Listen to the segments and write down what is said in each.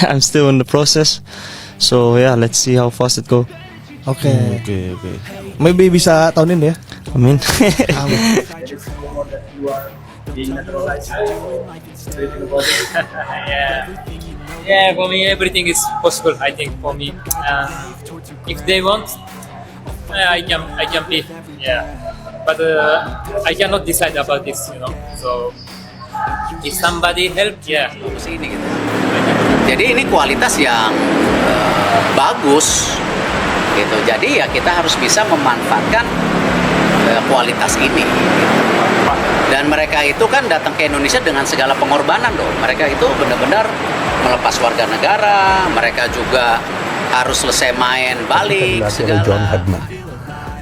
I'm still in the process. So yeah, let's see how fast it go. Oke. Maybe bisa tahun ini ya. Amin. Amin. Yeah, for me everything is possible. I think for me, if they want, I can be. Yeah, but I cannot decide about this, you know. So if somebody help, yeah. Sini gitu. Jadi ini kualitas yang bagus, gitu. Jadi ya kita harus bisa memanfaatkan kualitas ini. Gitu. Dan mereka itu kan datang ke Indonesia dengan segala pengorbanan loh. Mereka itu benar-benar melepas warga negara. Mereka juga harus selesai main balik segala. John Herdman.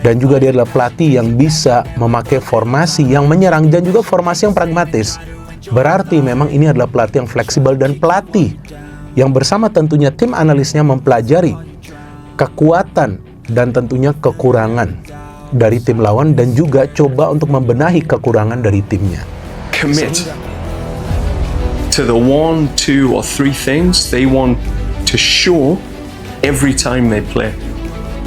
Dan juga dia adalah pelatih yang bisa memakai formasi yang menyerang dan juga formasi yang pragmatis. Berarti memang ini adalah pelatih yang fleksibel dan pelatih yang bersama tentunya tim analisnya mempelajari kekuatan dan tentunya kekurangan dari tim lawan dan juga coba untuk membenahi kekurangan dari timnya. Commit to the 1, 2 or 3 things they want to show every time they play,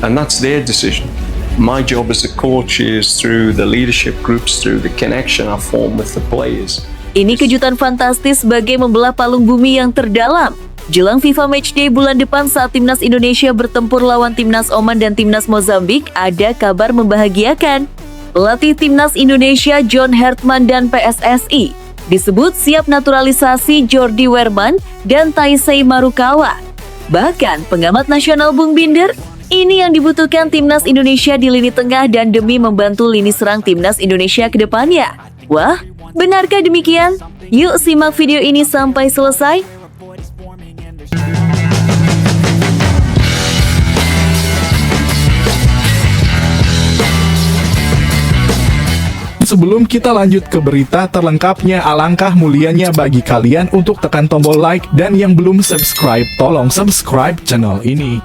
and that's their decision. My job as a coach is through the leadership groups, through the connection I form with the players. Ini kejutan fantastis bagai membelah palung bumi yang terdalam. Jelang FIFA Matchday bulan depan saat Timnas Indonesia bertempur lawan Timnas Oman dan Timnas Mozambik, ada kabar membahagiakan. Pelatih Timnas Indonesia John Herdman dan PSSI disebut siap naturalisasi Jordi Wehrman dan Taisei Marukawa. Bahkan pengamat nasional Bung Binder, ini yang dibutuhkan Timnas Indonesia di lini tengah dan demi membantu lini serang Timnas Indonesia ke depannya. Wah, benarkah demikian? Yuk simak video ini sampai selesai. Sebelum kita lanjut ke berita terlengkapnya, alangkah mulianya bagi kalian untuk tekan tombol like dan yang belum subscribe, tolong subscribe channel ini.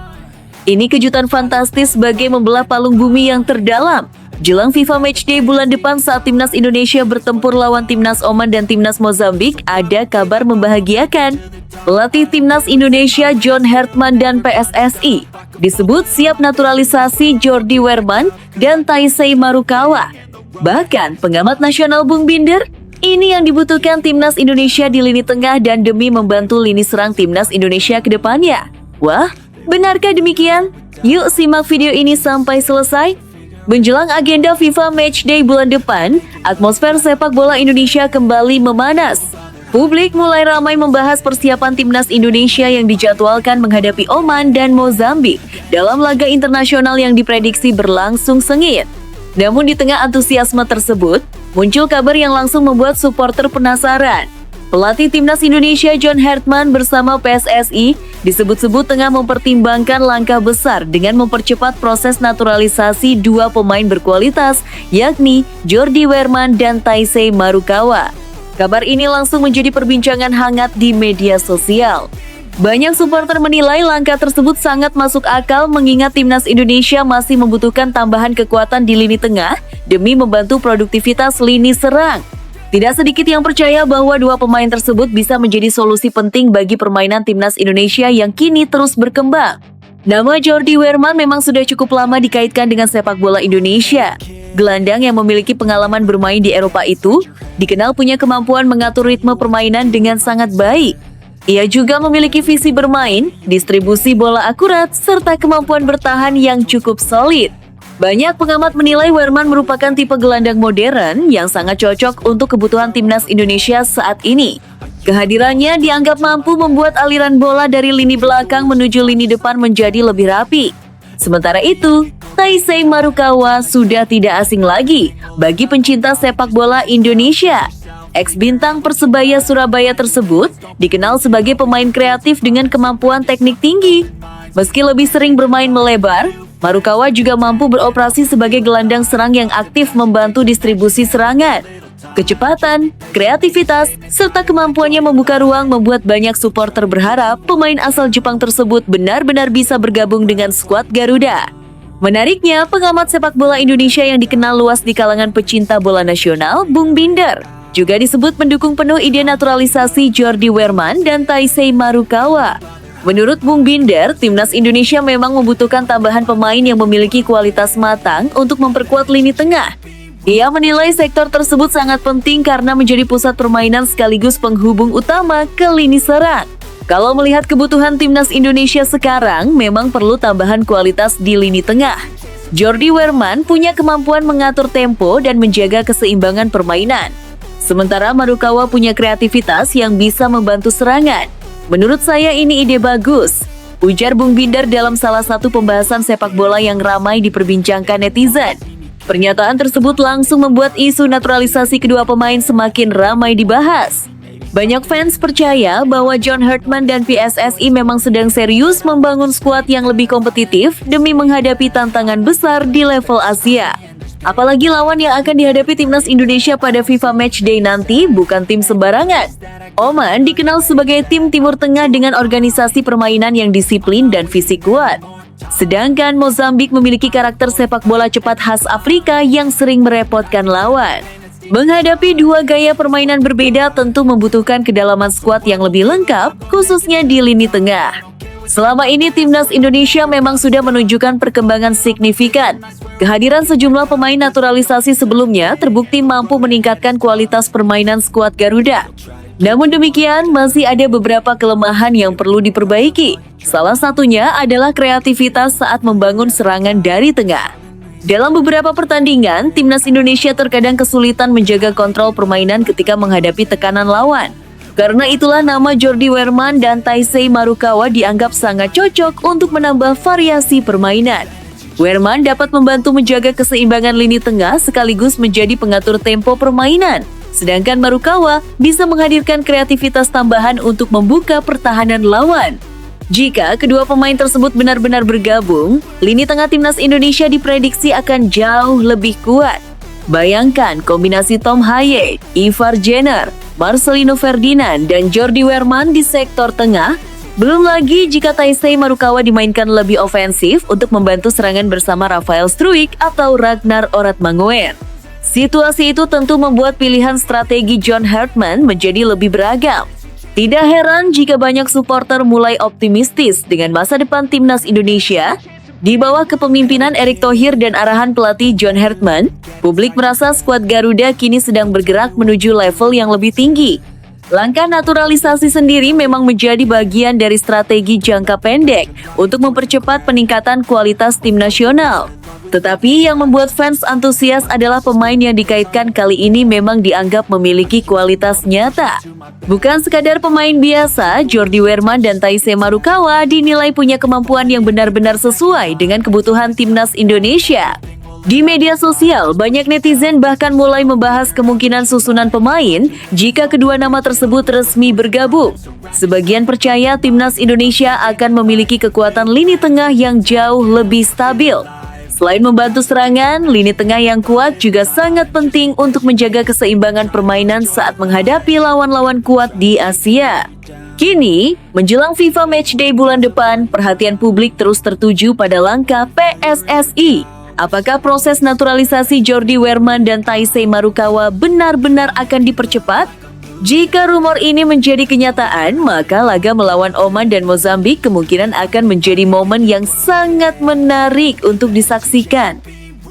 Ini kejutan fantastis bagai membelah palung bumi yang terdalam. Jelang FIFA Matchday bulan depan saat Timnas Indonesia bertempur lawan Timnas Oman dan Timnas Mozambik, ada kabar membahagiakan. Pelatih Timnas Indonesia John Herdman dan PSSI disebut siap naturalisasi Jordi Wehrman dan Taisei Marukawa. Bahkan pengamat nasional Bung Binder, ini yang dibutuhkan Timnas Indonesia di lini tengah dan demi membantu lini serang Timnas Indonesia ke depannya. Wah, benarkah demikian? Yuk simak video ini sampai selesai. Menjelang agenda FIFA Matchday bulan depan, atmosfer sepak bola Indonesia kembali memanas. Publik mulai ramai membahas persiapan Timnas Indonesia yang dijadwalkan menghadapi Oman dan Mozambik dalam laga internasional yang diprediksi berlangsung sengit. Namun di tengah antusiasme tersebut, muncul kabar yang langsung membuat supporter penasaran. Pelatih Timnas Indonesia John Herdman bersama PSSI disebut-sebut tengah mempertimbangkan langkah besar dengan mempercepat proses naturalisasi dua pemain berkualitas, yakni Jordi Wehrman dan Taisei Marukawa. Kabar ini langsung menjadi perbincangan hangat di media sosial. Banyak supporter menilai langkah tersebut sangat masuk akal mengingat Timnas Indonesia masih membutuhkan tambahan kekuatan di lini tengah demi membantu produktivitas lini serang. Tidak sedikit yang percaya bahwa dua pemain tersebut bisa menjadi solusi penting bagi permainan Timnas Indonesia yang kini terus berkembang. Nama Jordi Wehrman memang sudah cukup lama dikaitkan dengan sepak bola Indonesia. Gelandang yang memiliki pengalaman bermain di Eropa itu dikenal punya kemampuan mengatur ritme permainan dengan sangat baik. Ia juga memiliki visi bermain, distribusi bola akurat, serta kemampuan bertahan yang cukup solid. Banyak pengamat menilai Wehrman merupakan tipe gelandang modern yang sangat cocok untuk kebutuhan Timnas Indonesia saat ini. Kehadirannya dianggap mampu membuat aliran bola dari lini belakang menuju lini depan menjadi lebih rapi. Sementara itu, Taisei Marukawa sudah tidak asing lagi bagi pencinta sepak bola Indonesia. Ex-bintang Persebaya Surabaya tersebut dikenal sebagai pemain kreatif dengan kemampuan teknik tinggi. Meski lebih sering bermain melebar, Marukawa juga mampu beroperasi sebagai gelandang serang yang aktif membantu distribusi serangan. Kecepatan, kreativitas, serta kemampuannya membuka ruang membuat banyak supporter berharap pemain asal Jepang tersebut benar-benar bisa bergabung dengan skuad Garuda. Menariknya, pengamat sepak bola Indonesia yang dikenal luas di kalangan pecinta bola nasional, Bung Binder, juga disebut mendukung penuh ide naturalisasi Jordi Wehrman dan Taisei Marukawa. Menurut Bung Binder, timnas Indonesia memang membutuhkan tambahan pemain yang memiliki kualitas matang untuk memperkuat lini tengah. Ia menilai sektor tersebut sangat penting karena menjadi pusat permainan sekaligus penghubung utama ke lini serang. Kalau melihat kebutuhan timnas Indonesia sekarang, memang perlu tambahan kualitas di lini tengah. Jordi Wehrman punya kemampuan mengatur tempo dan menjaga keseimbangan permainan. Sementara Marukawa punya kreativitas yang bisa membantu serangan. Menurut saya ini ide bagus, ujar Bung Binder dalam salah satu pembahasan sepak bola yang ramai diperbincangkan netizen. Pernyataan tersebut langsung membuat isu naturalisasi kedua pemain semakin ramai dibahas. Banyak fans percaya bahwa John Hartman dan PSSI memang sedang serius membangun skuad yang lebih kompetitif demi menghadapi tantangan besar di level Asia. Apalagi lawan yang akan dihadapi timnas Indonesia pada FIFA Matchday nanti bukan tim sembarangan. Oman dikenal sebagai tim Timur Tengah dengan organisasi permainan yang disiplin dan fisik kuat. Sedangkan Mozambik memiliki karakter sepak bola cepat khas Afrika yang sering merepotkan lawan. Menghadapi dua gaya permainan berbeda tentu membutuhkan kedalaman skuad yang lebih lengkap, khususnya di lini tengah. Selama ini timnas Indonesia memang sudah menunjukkan perkembangan signifikan. Kehadiran sejumlah pemain naturalisasi sebelumnya terbukti mampu meningkatkan kualitas permainan skuad Garuda. Namun demikian, masih ada beberapa kelemahan yang perlu diperbaiki. Salah satunya adalah kreativitas saat membangun serangan dari tengah. Dalam beberapa pertandingan, timnas Indonesia terkadang kesulitan menjaga kontrol permainan ketika menghadapi tekanan lawan. Karena itulah nama Jordi Wehrman dan Taisei Marukawa dianggap sangat cocok untuk menambah variasi permainan. Wehrman dapat membantu menjaga keseimbangan lini tengah sekaligus menjadi pengatur tempo permainan. Sedangkan Marukawa bisa menghadirkan kreativitas tambahan untuk membuka pertahanan lawan. Jika kedua pemain tersebut benar-benar bergabung, lini tengah timnas Indonesia diprediksi akan jauh lebih kuat. Bayangkan kombinasi Tom Haye, Ivar Jenner, Marcelino Ferdinand, dan Jordi Wehrman di sektor tengah. Belum lagi jika Taisei Marukawa dimainkan lebih ofensif untuk membantu serangan bersama Rafael Struijk atau Ragnar Oratmangoen. Situasi itu tentu membuat pilihan strategi John Hartman menjadi lebih beragam. Tidak heran jika banyak supporter mulai optimistis dengan masa depan timnas Indonesia. Di bawah kepemimpinan Erick Thohir dan arahan pelatih John Hartman, publik merasa skuad Garuda kini sedang bergerak menuju level yang lebih tinggi. Langkah naturalisasi sendiri memang menjadi bagian dari strategi jangka pendek untuk mempercepat peningkatan kualitas tim nasional. Tetapi yang membuat fans antusias adalah pemain yang dikaitkan kali ini memang dianggap memiliki kualitas nyata. Bukan sekadar pemain biasa, Jordi Wehrman dan Taisei Marukawa dinilai punya kemampuan yang benar-benar sesuai dengan kebutuhan timnas Indonesia. Di media sosial, banyak netizen bahkan mulai membahas kemungkinan susunan pemain jika kedua nama tersebut resmi bergabung. Sebagian percaya timnas Indonesia akan memiliki kekuatan lini tengah yang jauh lebih stabil. Selain membantu serangan, lini tengah yang kuat juga sangat penting untuk menjaga keseimbangan permainan saat menghadapi lawan-lawan kuat di Asia. Kini, menjelang FIFA Matchday bulan depan, perhatian publik terus tertuju pada langkah PSSI. Apakah proses naturalisasi Jordi Wehrman dan Taisei Marukawa benar-benar akan dipercepat? Jika rumor ini menjadi kenyataan, maka laga melawan Oman dan Mozambik kemungkinan akan menjadi momen yang sangat menarik untuk disaksikan.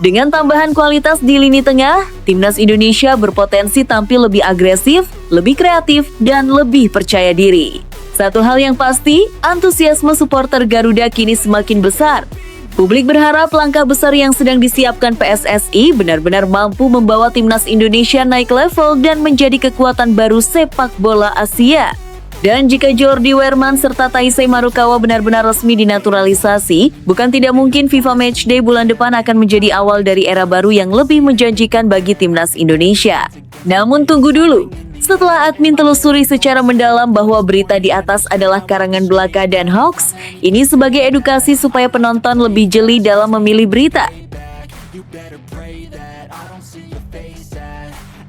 Dengan tambahan kualitas di lini tengah, timnas Indonesia berpotensi tampil lebih agresif, lebih kreatif, dan lebih percaya diri. Satu hal yang pasti, antusiasme supporter Garuda kini semakin besar. Publik berharap langkah besar yang sedang disiapkan PSSI benar-benar mampu membawa timnas Indonesia naik level dan menjadi kekuatan baru sepak bola Asia. Dan jika Jordi Wehrman serta Taisei Marukawa benar-benar resmi dinaturalisasi, bukan tidak mungkin FIFA Matchday bulan depan akan menjadi awal dari era baru yang lebih menjanjikan bagi timnas Indonesia. Namun tunggu dulu. Setelah admin telusuri secara mendalam bahwa berita di atas adalah karangan belaka dan hoax, ini sebagai edukasi supaya penonton lebih jeli dalam memilih berita.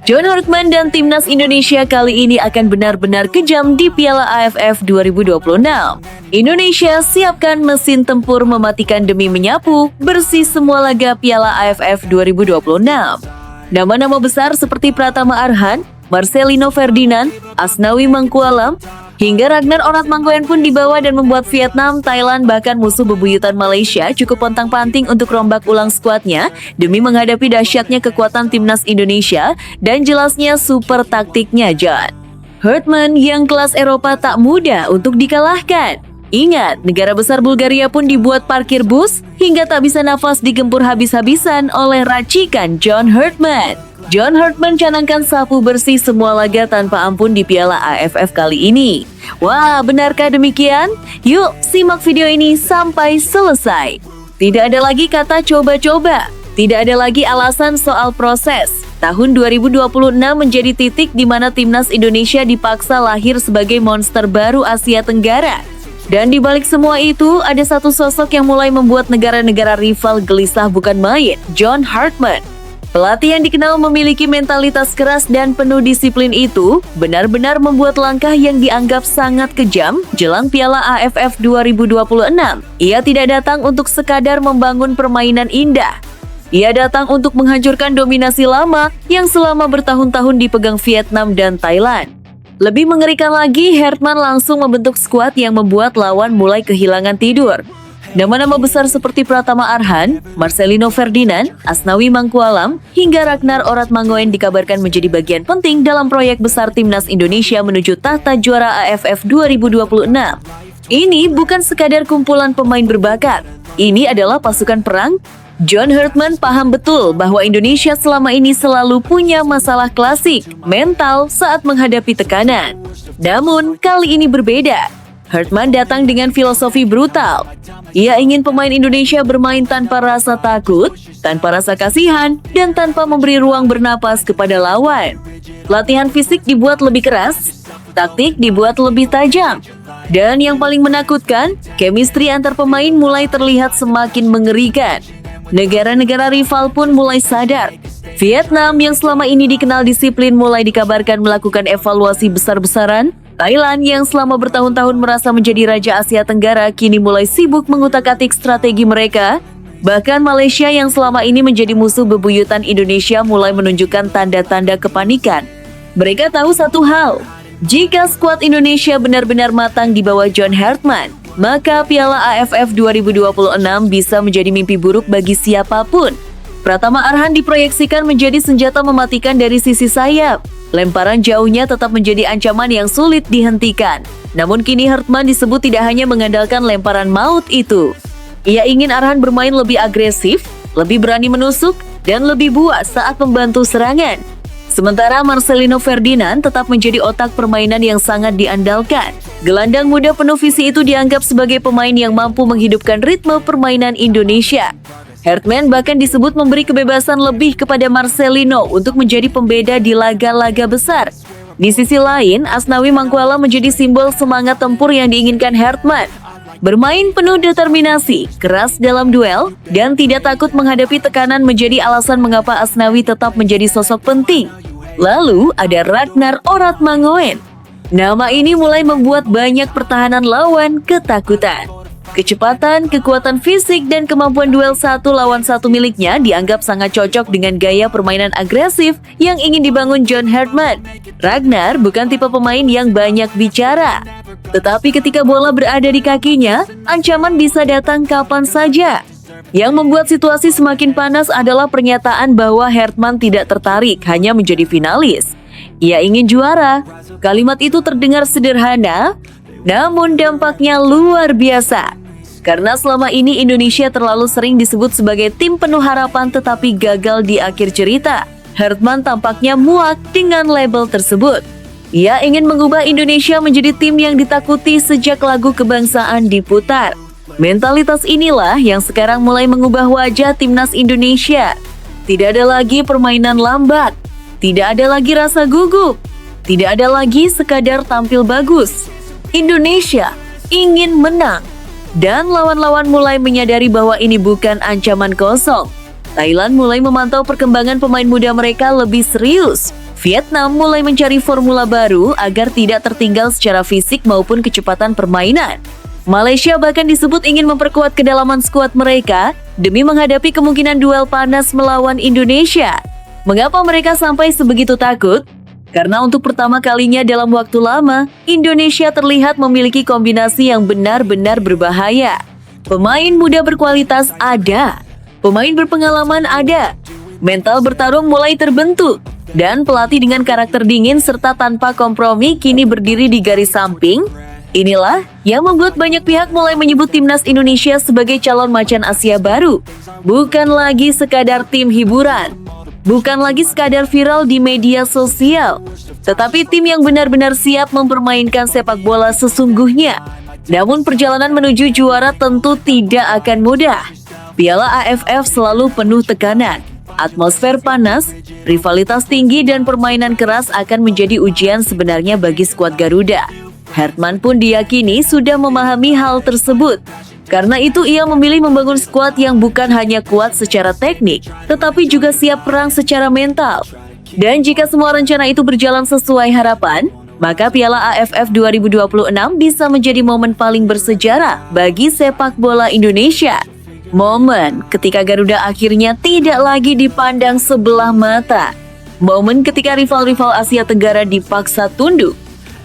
John Hartman dan timnas Indonesia kali ini akan benar-benar kejam di Piala AFF 2026. Indonesia siapkan mesin tempur mematikan demi menyapu bersih semua laga Piala AFF 2026. Nama-nama besar seperti Pratama Arhan, Marcelino Ferdinand, Asnawi Mangkualam, hingga Ragnar Oratmangoen pun dibawa dan membuat Vietnam, Thailand, bahkan musuh bebuyutan Malaysia cukup pontang-panting untuk rombak ulang skuadnya demi menghadapi dahsyatnya kekuatan timnas Indonesia dan jelasnya super taktiknya John Hartman yang kelas Eropa tak mudah untuk dikalahkan. Ingat, negara besar Bulgaria pun dibuat parkir bus hingga tak bisa nafas digempur habis-habisan oleh racikan John Hartman. John Hartman canangkan sapu bersih semua laga tanpa ampun di Piala AFF kali ini. Wah, benarkah demikian? Yuk, simak video ini sampai selesai. Tidak ada lagi kata coba-coba. Tidak ada lagi alasan soal proses. Tahun 2026 menjadi titik di mana timnas Indonesia dipaksa lahir sebagai monster baru Asia Tenggara. Dan di balik semua itu, ada satu sosok yang mulai membuat negara-negara rival gelisah bukan main, John Hartman. Pelatih yang dikenal memiliki mentalitas keras dan penuh disiplin itu benar-benar membuat langkah yang dianggap sangat kejam jelang Piala AFF 2026. Ia tidak datang untuk sekadar membangun permainan indah. Ia datang untuk menghancurkan dominasi lama yang selama bertahun-tahun dipegang Vietnam dan Thailand. Lebih mengerikan lagi, Hartman langsung membentuk skuad yang membuat lawan mulai kehilangan tidur. Nama-nama besar seperti Pratama Arhan, Marcelino Ferdinand, Asnawi Mangkualam, hingga Ragnar Oratmangoen dikabarkan menjadi bagian penting dalam proyek besar timnas Indonesia menuju tahta juara AFF 2026. Ini bukan sekadar kumpulan pemain berbakat, ini adalah pasukan perang. John Hartman paham betul bahwa Indonesia selama ini selalu punya masalah klasik, mental saat menghadapi tekanan. Namun, kali ini berbeda. Hartman datang dengan filosofi brutal. Ia ingin pemain Indonesia bermain tanpa rasa takut, tanpa rasa kasihan, dan tanpa memberi ruang bernapas kepada lawan. Latihan fisik dibuat lebih keras, taktik dibuat lebih tajam. Dan yang paling menakutkan, chemistry antar pemain mulai terlihat semakin mengerikan. Negara-negara rival pun mulai sadar. Vietnam yang selama ini dikenal disiplin mulai dikabarkan melakukan evaluasi besar-besaran. Thailand yang selama bertahun-tahun merasa menjadi Raja Asia Tenggara kini mulai sibuk mengutak-atik strategi mereka. Bahkan Malaysia yang selama ini menjadi musuh bebuyutan Indonesia mulai menunjukkan tanda-tanda kepanikan. Mereka tahu satu hal, jika skuad Indonesia benar-benar matang di bawah John Hartman, maka Piala AFF 2026 bisa menjadi mimpi buruk bagi siapapun. Pratama Arhan diproyeksikan menjadi senjata mematikan dari sisi sayap. Lemparan jauhnya tetap menjadi ancaman yang sulit dihentikan. Namun kini Hartman disebut tidak hanya mengandalkan lemparan maut itu. Ia ingin Arhan bermain lebih agresif, lebih berani menusuk, dan lebih buas saat membantu serangan. Sementara Marcelino Ferdinand tetap menjadi otak permainan yang sangat diandalkan. Gelandang muda penuh visi itu dianggap sebagai pemain yang mampu menghidupkan ritme permainan Indonesia. Hartman bahkan disebut memberi kebebasan lebih kepada Marcelino untuk menjadi pembeda di laga-laga besar. Di sisi lain, Asnawi Mangkualam menjadi simbol semangat tempur yang diinginkan Hartman. Bermain penuh determinasi, keras dalam duel, dan tidak takut menghadapi tekanan menjadi alasan mengapa Asnawi tetap menjadi sosok penting. Lalu ada Ragnar Oratmangoen. Nama ini mulai membuat banyak pertahanan lawan ketakutan. Kecepatan, kekuatan fisik, dan kemampuan duel satu lawan satu miliknya dianggap sangat cocok dengan gaya permainan agresif yang ingin dibangun John Hartman. Ragnar bukan tipe pemain yang banyak bicara. Tetapi ketika bola berada di kakinya, ancaman bisa datang kapan saja. Yang membuat situasi semakin panas adalah pernyataan bahwa Hartman tidak tertarik hanya menjadi finalis. Ia ingin juara. Kalimat itu terdengar sederhana, namun dampaknya luar biasa. Karena selama ini Indonesia terlalu sering disebut sebagai tim penuh harapan tetapi gagal di akhir cerita. Hartman tampaknya muak dengan label tersebut. Ia ingin mengubah Indonesia menjadi tim yang ditakuti sejak lagu kebangsaan diputar. Mentalitas inilah yang sekarang mulai mengubah wajah timnas Indonesia. Tidak ada lagi permainan lambat, tidak ada lagi rasa gugup, tidak ada lagi sekadar tampil bagus. Indonesia ingin menang. Dan lawan-lawan mulai menyadari bahwa ini bukan ancaman kosong. Thailand mulai memantau perkembangan pemain muda mereka lebih serius. Vietnam mulai mencari formula baru agar tidak tertinggal secara fisik maupun kecepatan permainan. Malaysia bahkan disebut ingin memperkuat kedalaman skuad mereka demi menghadapi kemungkinan duel panas melawan Indonesia. Mengapa mereka sampai sebegitu takut? Karena untuk pertama kalinya dalam waktu lama, Indonesia terlihat memiliki kombinasi yang benar-benar berbahaya. Pemain muda berkualitas ada, pemain berpengalaman ada, mental bertarung mulai terbentuk, dan pelatih dengan karakter dingin serta tanpa kompromi kini berdiri di garis samping. Inilah yang membuat banyak pihak mulai menyebut timnas Indonesia sebagai calon macan Asia baru. Bukan lagi sekadar tim hiburan, bukan lagi sekadar viral di media sosial, tetapi tim yang benar-benar siap mempermainkan sepak bola sesungguhnya. Namun perjalanan menuju juara tentu tidak akan mudah. Piala AFF selalu penuh tekanan, atmosfer panas, rivalitas tinggi dan permainan keras akan menjadi ujian sebenarnya bagi skuad Garuda. Hertman pun diyakini sudah memahami hal tersebut. Karena itu ia memilih membangun skuad yang bukan hanya kuat secara teknik, tetapi juga siap perang secara mental. Dan jika semua rencana itu berjalan sesuai harapan, maka Piala AFF 2026 bisa menjadi momen paling bersejarah bagi sepak bola Indonesia. Momen ketika Garuda akhirnya tidak lagi dipandang sebelah mata. Momen ketika rival-rival Asia Tenggara dipaksa tunduk.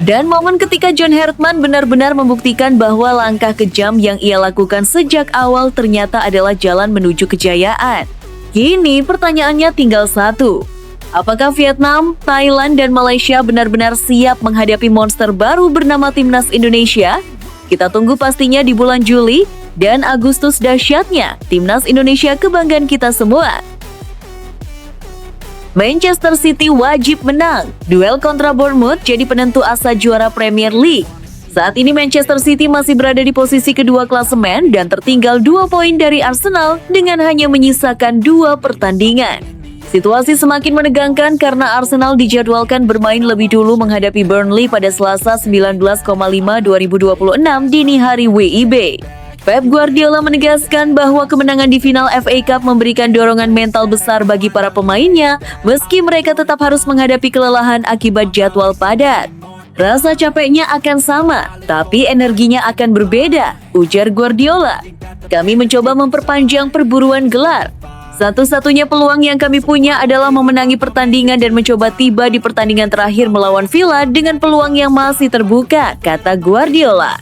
Dan momen ketika John Hertman benar-benar membuktikan bahwa langkah kejam yang ia lakukan sejak awal ternyata adalah jalan menuju kejayaan. Kini pertanyaannya tinggal satu. Apakah Vietnam, Thailand, dan Malaysia benar-benar siap menghadapi monster baru bernama Timnas Indonesia? Kita tunggu pastinya di bulan Juli dan Agustus dahsyatnya Timnas Indonesia kebanggaan kita semua. Manchester City wajib menang. Duel kontra Bournemouth jadi penentu asa juara Premier League. Saat ini Manchester City masih berada di posisi kedua klasemen dan tertinggal 2 poin dari Arsenal dengan hanya menyisakan 2 pertandingan. Situasi semakin menegangkan karena Arsenal dijadwalkan bermain lebih dulu menghadapi Burnley pada Selasa 19,5/2026 dini hari WIB. Pep Guardiola menegaskan bahwa kemenangan di final FA Cup memberikan dorongan mental besar bagi para pemainnya, meski mereka tetap harus menghadapi kelelahan akibat jadwal padat. Rasa capeknya akan sama, tapi energinya akan berbeda, ujar Guardiola. Kami mencoba memperpanjang perburuan gelar. Satu-satunya peluang yang kami punya adalah memenangi pertandingan dan mencoba tiba di pertandingan terakhir melawan Villa dengan peluang yang masih terbuka, kata Guardiola.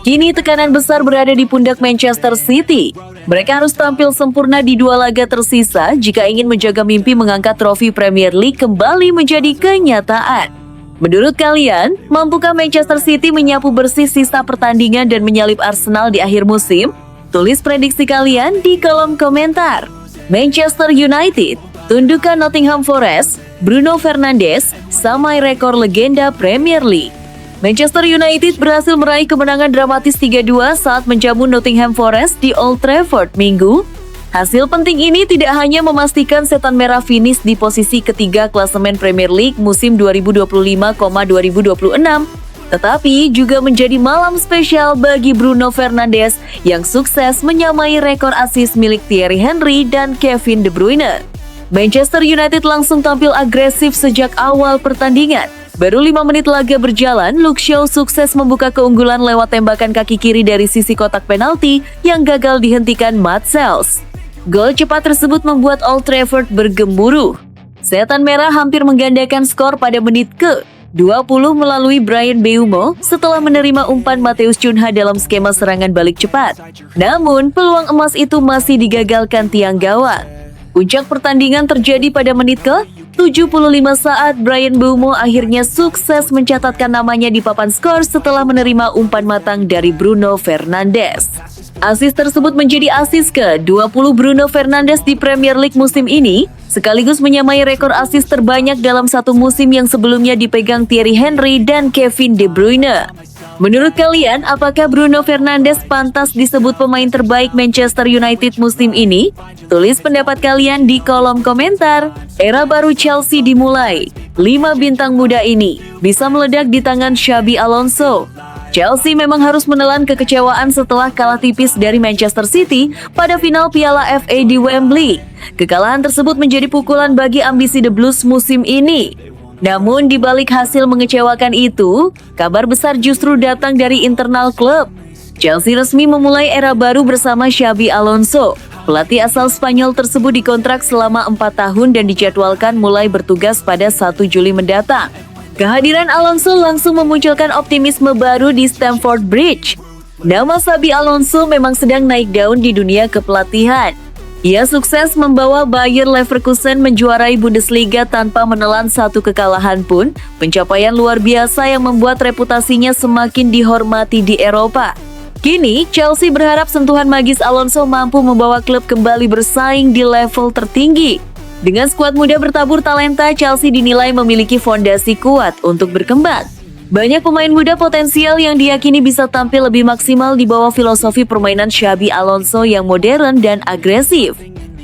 Kini tekanan besar berada di pundak Manchester City. Mereka harus tampil sempurna di 2 laga tersisa jika ingin menjaga mimpi mengangkat trofi Premier League kembali menjadi kenyataan. Menurut kalian, mampukah Manchester City menyapu bersih sisa pertandingan dan menyalip Arsenal di akhir musim? Tulis prediksi kalian di kolom komentar. Manchester United, tundukkan Nottingham Forest, Bruno Fernandes, samai rekor legenda Premier League. Manchester United berhasil meraih kemenangan dramatis 3-2 saat menjamu Nottingham Forest di Old Trafford Minggu. Hasil penting ini tidak hanya memastikan Setan Merah finish di posisi ketiga klasemen Premier League musim 2025,2026, tetapi juga menjadi malam spesial bagi Bruno Fernandes yang sukses menyamai rekor assist milik Thierry Henry dan Kevin De Bruyne. Manchester United langsung tampil agresif sejak awal pertandingan. Baru 5 menit laga berjalan, Luke Shaw sukses membuka keunggulan lewat tembakan kaki kiri dari sisi kotak penalti yang gagal dihentikan Matt Sales. Gol cepat tersebut membuat Old Trafford bergemuruh. Setan Merah hampir menggandakan skor pada menit ke-20 melalui Bryan Mbeumo setelah menerima umpan Matheus Cunha dalam skema serangan balik cepat. Namun, peluang emas itu masih digagalkan tiang gawang. Puncak pertandingan terjadi pada menit ke-75 saat Bryan Mbeumo akhirnya sukses mencatatkan namanya di papan skor setelah menerima umpan matang dari Bruno Fernandes. Assist tersebut menjadi assist ke-20 Bruno Fernandes di Premier League musim ini, sekaligus menyamai rekor assist terbanyak dalam satu musim yang sebelumnya dipegang Thierry Henry dan Kevin De Bruyne. Menurut kalian, apakah Bruno Fernandes pantas disebut pemain terbaik Manchester United musim ini? Tulis pendapat kalian di kolom komentar. Era baru Chelsea dimulai. 5 bintang muda ini bisa meledak di tangan Xabi Alonso. Chelsea memang harus menelan kekecewaan setelah kalah tipis dari Manchester City pada final Piala FA di Wembley. Kekalahan tersebut menjadi pukulan bagi ambisi The Blues musim ini. Namun di balik hasil mengecewakan itu, kabar besar justru datang dari internal klub. Chelsea resmi memulai era baru bersama Xabi Alonso. Pelatih asal Spanyol tersebut dikontrak selama 4 tahun dan dijadwalkan mulai bertugas pada 1 Juli mendatang. Kehadiran Alonso langsung memunculkan optimisme baru di Stamford Bridge. Nama Xabi Alonso memang sedang naik daun di dunia kepelatihan. Ia sukses membawa Bayer Leverkusen menjuarai Bundesliga tanpa menelan satu kekalahan pun, pencapaian luar biasa yang membuat reputasinya semakin dihormati di Eropa. Kini, Chelsea berharap sentuhan magis Alonso mampu membawa klub kembali bersaing di level tertinggi. Dengan skuad muda bertabur talenta, Chelsea dinilai memiliki fondasi kuat untuk berkembang. Banyak pemain muda potensial yang diyakini bisa tampil lebih maksimal di bawah filosofi permainan Xabi Alonso yang modern dan agresif.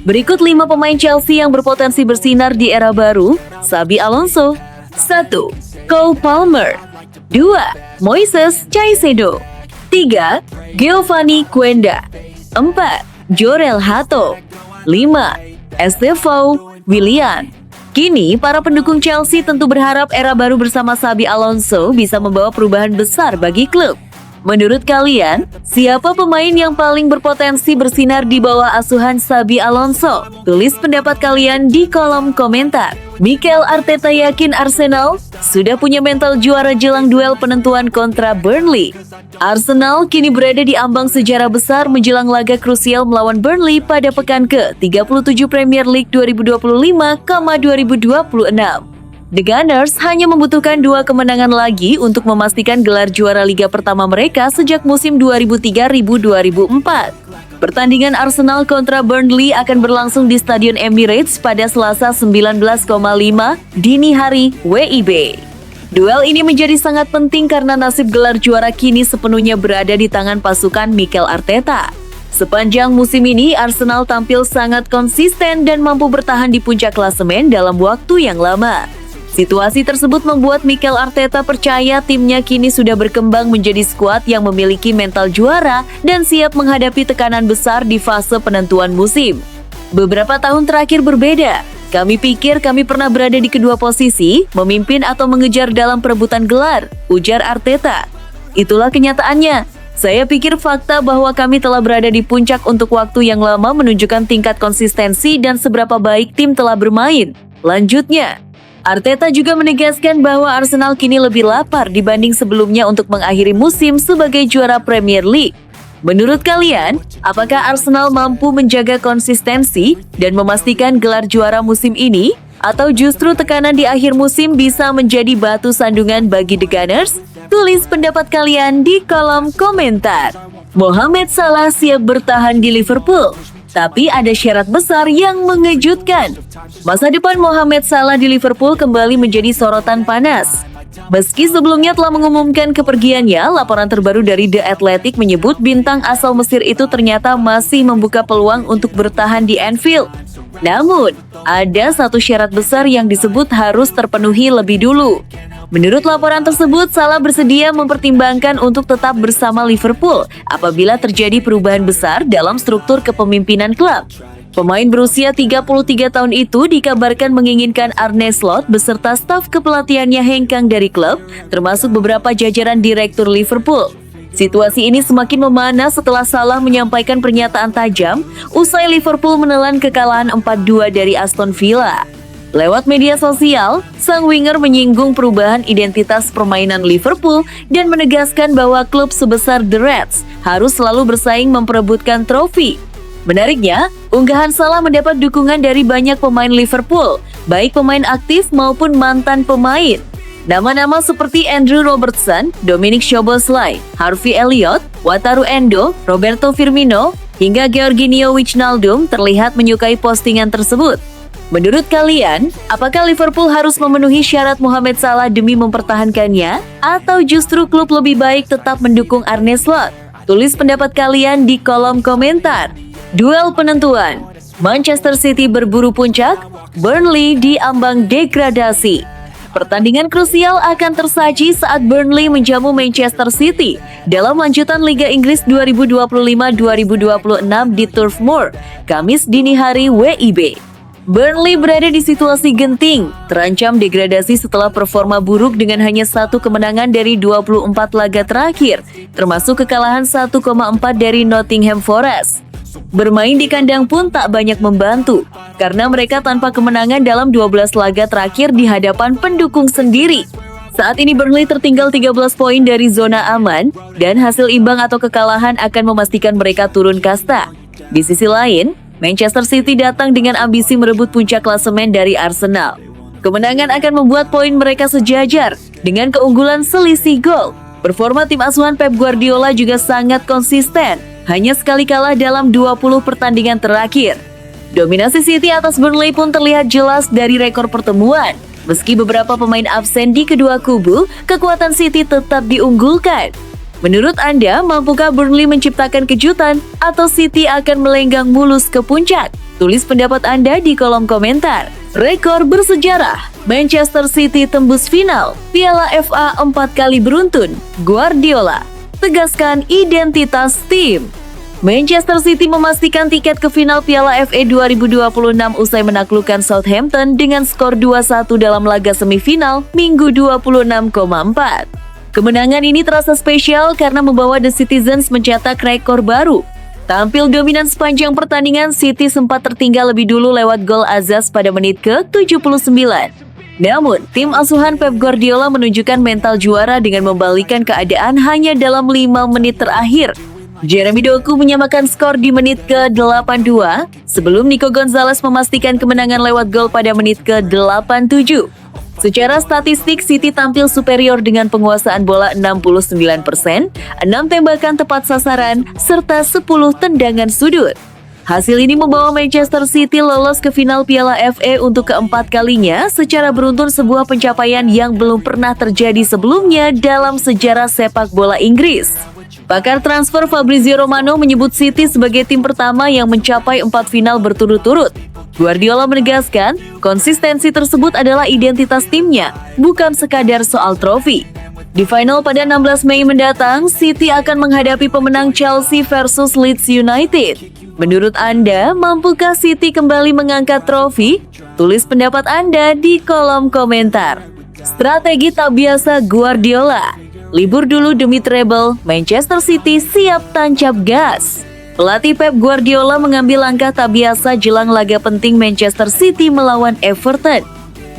Berikut 5 pemain Chelsea yang berpotensi bersinar di era baru Xabi Alonso. 1. Cole Palmer. 2. Moises Caicedo. 3. Giovanni Quenda. 4. Jorel Hato. 5. Estevão Willian. Kini, para pendukung Chelsea tentu berharap era baru bersama Xabi Alonso bisa membawa perubahan besar bagi klub. Menurut kalian, siapa pemain yang paling berpotensi bersinar di bawah asuhan Xabi Alonso? Tulis pendapat kalian di kolom komentar. Mikel Arteta yakin Arsenal sudah punya mental juara jelang duel penentuan kontra Burnley. Arsenal kini berada di ambang sejarah besar menjelang laga krusial melawan Burnley pada pekan ke-37 Premier League 2025-2026. The Gunners hanya membutuhkan 2 kemenangan lagi untuk memastikan gelar juara liga pertama mereka sejak musim 2003-2004. Pertandingan Arsenal kontra Burnley akan berlangsung di Stadion Emirates pada Selasa 19,5 dini hari WIB. Duel ini menjadi sangat penting karena nasib gelar juara kini sepenuhnya berada di tangan pasukan Mikel Arteta. Sepanjang musim ini, Arsenal tampil sangat konsisten dan mampu bertahan di puncak klasemen dalam waktu yang lama. Situasi tersebut membuat Mikel Arteta percaya timnya kini sudah berkembang menjadi skuad yang memiliki mental juara dan siap menghadapi tekanan besar di fase penentuan musim. Beberapa tahun terakhir berbeda. Kami pikir kami pernah berada di kedua posisi, memimpin atau mengejar dalam perebutan gelar, ujar Arteta. Itulah kenyataannya. Saya pikir fakta bahwa kami telah berada di puncak untuk waktu yang lama menunjukkan tingkat konsistensi dan seberapa baik tim telah bermain. Lanjutnya, Arteta juga menegaskan bahwa Arsenal kini lebih lapar dibanding sebelumnya untuk mengakhiri musim sebagai juara Premier League. Menurut kalian, apakah Arsenal mampu menjaga konsistensi dan memastikan gelar juara musim ini? Atau justru tekanan di akhir musim bisa menjadi batu sandungan bagi The Gunners? Tulis pendapat kalian di kolom komentar. Mohamed Salah siap bertahan di Liverpool. Tapi ada syarat besar yang mengejutkan. Masa depan Mohamed Salah di Liverpool kembali menjadi sorotan panas. Meski sebelumnya telah mengumumkan kepergiannya, laporan terbaru dari The Athletic menyebut bintang asal Mesir itu ternyata masih membuka peluang untuk bertahan di Anfield. Namun, ada satu syarat besar yang disebut harus terpenuhi lebih dulu. Menurut laporan tersebut, Salah bersedia mempertimbangkan untuk tetap bersama Liverpool apabila terjadi perubahan besar dalam struktur kepemimpinan klub. Pemain berusia 33 tahun itu dikabarkan menginginkan Arne Slot beserta staf kepelatihannya hengkang dari klub, termasuk beberapa jajaran direktur Liverpool. Situasi ini semakin memanas setelah Salah menyampaikan pernyataan tajam usai Liverpool menelan kekalahan 4-2 dari Aston Villa. Lewat media sosial, sang winger menyinggung perubahan identitas permainan Liverpool dan menegaskan bahwa klub sebesar The Reds harus selalu bersaing memperebutkan trofi. Menariknya, unggahan Salah mendapat dukungan dari banyak pemain Liverpool, baik pemain aktif maupun mantan pemain. Nama-nama seperti Andrew Robertson, Dominic Szoboszlai, Harvey Elliott, Wataru Endo, Roberto Firmino, hingga Georginio Wijnaldum terlihat menyukai postingan tersebut. Menurut kalian, apakah Liverpool harus memenuhi syarat Mohamed Salah demi mempertahankannya? Atau justru klub lebih baik tetap mendukung Arne Slot? Tulis pendapat kalian di kolom komentar. Duel penentuan, Manchester City berburu puncak, Burnley diambang degradasi. Pertandingan krusial akan tersaji saat Burnley menjamu Manchester City dalam lanjutan Liga Inggris 2025-2026 di Turf Moor, Kamis dini hari WIB. Burnley berada di situasi genting, terancam degradasi setelah performa buruk dengan hanya 1 kemenangan dari 24 laga terakhir, termasuk kekalahan 1,4 dari Nottingham Forest. Bermain di kandang pun tak banyak membantu, karena mereka tanpa kemenangan dalam 12 laga terakhir di hadapan pendukung sendiri. Saat ini Burnley tertinggal 13 poin dari zona aman dan hasil imbang atau kekalahan akan memastikan mereka turun kasta. Di sisi lain, Manchester City datang dengan ambisi merebut puncak klasemen dari Arsenal. Kemenangan akan membuat poin mereka sejajar dengan keunggulan selisih gol. Performa tim asuhan Pep Guardiola juga sangat konsisten, hanya sekali kalah dalam 20 pertandingan terakhir. Dominasi City atas Burnley pun terlihat jelas dari rekor pertemuan. Meski beberapa pemain absen di kedua kubu, kekuatan City tetap diunggulkan. Menurut Anda, mampukah Burnley menciptakan kejutan atau City akan melenggang mulus ke puncak? Tulis pendapat Anda di kolom komentar. Rekor bersejarah, Manchester City tembus final, Piala FA 4 kali beruntun, Guardiola tegaskan identitas tim. Manchester City memastikan tiket ke final Piala FA 2026 usai menaklukkan Southampton dengan skor 2-1 dalam laga semifinal Minggu 26,4. Kemenangan ini terasa spesial karena membawa The Citizens mencetak rekor baru. Tampil dominan sepanjang pertandingan, City sempat tertinggal lebih dulu lewat gol Azaz pada menit ke-79. Namun, tim asuhan Pep Guardiola menunjukkan mental juara dengan membalikkan keadaan hanya dalam 5 menit terakhir. Jeremy Doku menyamakan skor di menit ke-82 sebelum Nico Gonzalez memastikan kemenangan lewat gol pada menit ke-87. Secara statistik, City tampil superior dengan penguasaan bola 69%, 6 tembakan tepat sasaran, serta 10 tendangan sudut. Hasil ini membawa Manchester City lolos ke final Piala FA untuk keempat kalinya secara beruntun, sebuah pencapaian yang belum pernah terjadi sebelumnya dalam sejarah sepak bola Inggris. Pakar transfer Fabrizio Romano menyebut City sebagai tim pertama yang mencapai 4 final berturut-turut. Guardiola menegaskan, konsistensi tersebut adalah identitas timnya, bukan sekadar soal trofi. Di final pada 16 Mei mendatang, City akan menghadapi pemenang Chelsea versus Leeds United. Menurut Anda, mampukah City kembali mengangkat trofi? Tulis pendapat Anda di kolom komentar. Strategi tak biasa Guardiola. Libur dulu demi treble, Manchester City siap tancap gas. Pelatih Pep Guardiola mengambil langkah tak biasa jelang laga penting Manchester City melawan Everton.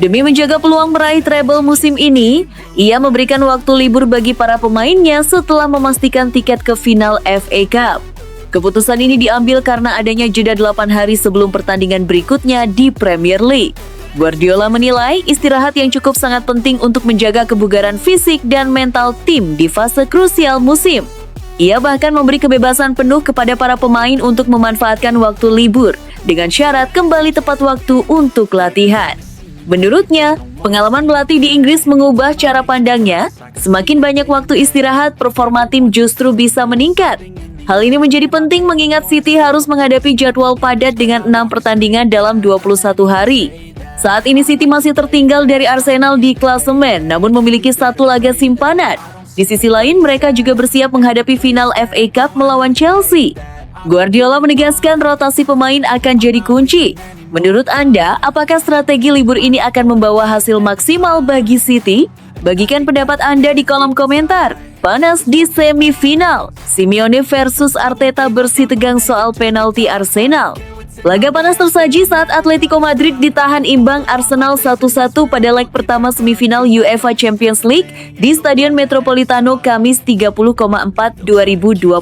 Demi menjaga peluang meraih treble musim ini, ia memberikan waktu libur bagi para pemainnya setelah memastikan tiket ke final FA Cup. Keputusan ini diambil karena adanya jeda 8 hari sebelum pertandingan berikutnya di Premier League. Guardiola menilai istirahat yang cukup sangat penting untuk menjaga kebugaran fisik dan mental tim di fase krusial musim. Ia bahkan memberi kebebasan penuh kepada para pemain untuk memanfaatkan waktu libur dengan syarat kembali tepat waktu untuk latihan. Menurutnya, pengalaman melatih di Inggris mengubah cara pandangnya. Semakin banyak waktu istirahat, performa tim justru bisa meningkat. Hal ini menjadi penting mengingat City harus menghadapi jadwal padat dengan 6 pertandingan dalam 21 hari. Saat ini City masih tertinggal dari Arsenal di klasemen, namun memiliki 1 laga simpanan. Di sisi lain, mereka juga bersiap menghadapi final FA Cup melawan Chelsea. Guardiola menegaskan rotasi pemain akan jadi kunci. Menurut Anda, apakah strategi libur ini akan membawa hasil maksimal bagi City? Bagikan pendapat Anda di kolom komentar. Panas di semifinal, Simeone versus Arteta bersih tegang soal penalti Arsenal. Laga panas tersaji saat Atletico Madrid ditahan imbang Arsenal 1-1 pada leg pertama semifinal UEFA Champions League di Stadion Metropolitano Kamis 30,4 2026.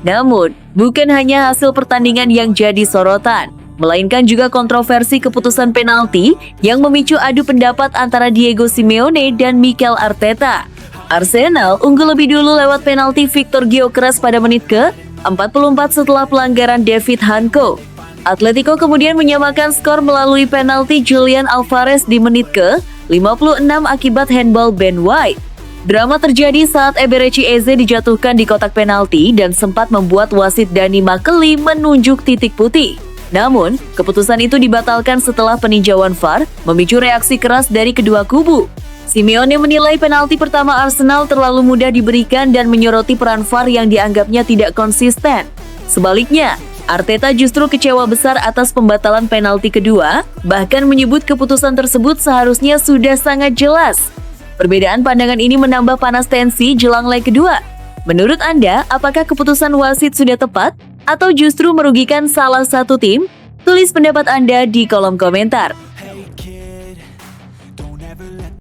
Namun, bukan hanya hasil pertandingan yang jadi sorotan, melainkan juga kontroversi keputusan penalti yang memicu adu pendapat antara Diego Simeone dan Mikel Arteta. Arsenal unggul lebih dulu lewat penalti Victor Gyökeres pada menit ke-44 setelah pelanggaran David Hanko. Atletico kemudian menyamakan skor melalui penalti Julian Alvarez di menit ke-56 akibat handball Ben White. Drama terjadi saat Eberechi Eze dijatuhkan di kotak penalti dan sempat membuat wasit Dani Makeli menunjuk titik putih. Namun, keputusan itu dibatalkan setelah peninjauan VAR, memicu reaksi keras dari kedua kubu. Simeone menilai penalti pertama Arsenal terlalu mudah diberikan dan menyoroti peran VAR yang dianggapnya tidak konsisten. Sebaliknya, Arteta justru kecewa besar atas pembatalan penalti kedua, bahkan menyebut keputusan tersebut seharusnya sudah sangat jelas. Perbedaan pandangan ini menambah panas tensi jelang leg kedua. Menurut Anda, apakah keputusan wasit sudah tepat atau justru merugikan salah satu tim? Tulis pendapat Anda di kolom komentar.